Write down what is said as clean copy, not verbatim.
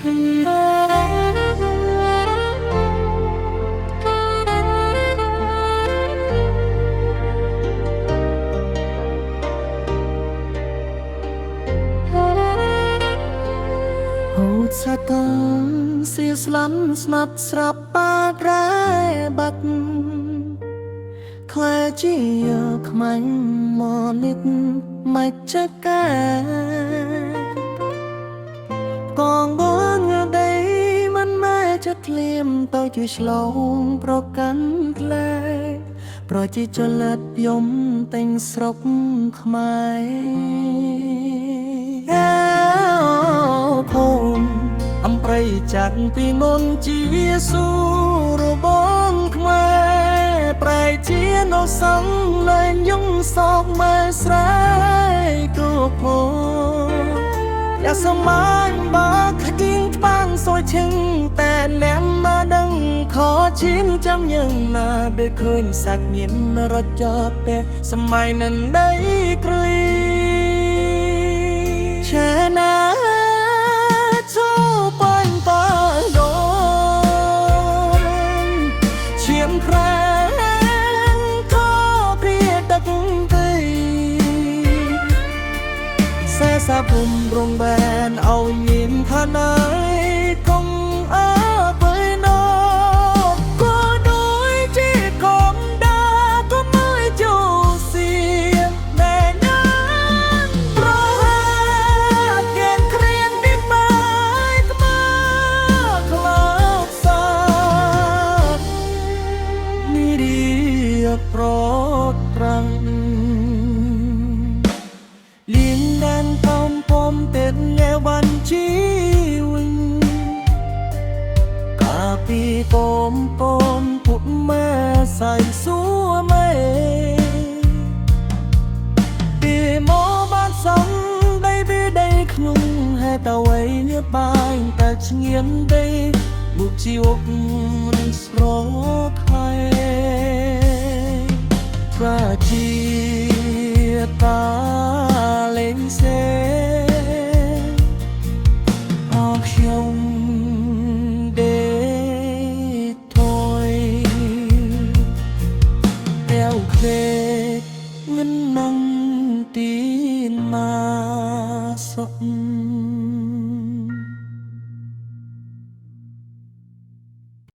សាតើសៀស្លាន់ស្នាប់ស្រាប់បាក្រែបាត់ខ្លែជាខ្មាញ់មកនិតមិនចកែកងងងដីមិនម៉ែจะធ្លាមទៅជួយឆ្លងប្រកាន់ក្លែប្រជាចល័តយំតែងស្រុកខ្មែរភូមិអំព្រៃចាក់ពីមុនជាស៊ូរបស់ខ្មែរប្រែជានៅសងលែងយងសោកម៉ែស្រែគ្រប់ភពយ៉ាសមានបាក់ទៀងប៉ាងសួយឈឹងតែអ្នកមកដឹងខឈាមចាំយ៉ាងណាពេលឃើញសាច់មានរត់ចប់តែសម័យនឹងដីគ្រីឆែណាសាពុំរងបែនឲ្យមានថាណៃគង់អើបើណោក៏ដូចជាកងដាក៏មិនចូលសៀតែណានប្រហាគេគ្រៀនពីបាយក្មើខ្លោកសានេះរៀបប្រត់ប្រាំងលៀងដានผมเป็นแนวบัญชีวินกาปีผมพุดแม่ใส่สัวแม่ปีโมบ้านสองได้ปีได้ขนุ่งให้ตาไว้เนื้อปานแต่เฉียนได้บุกจีวกสโรไทยพระจีตา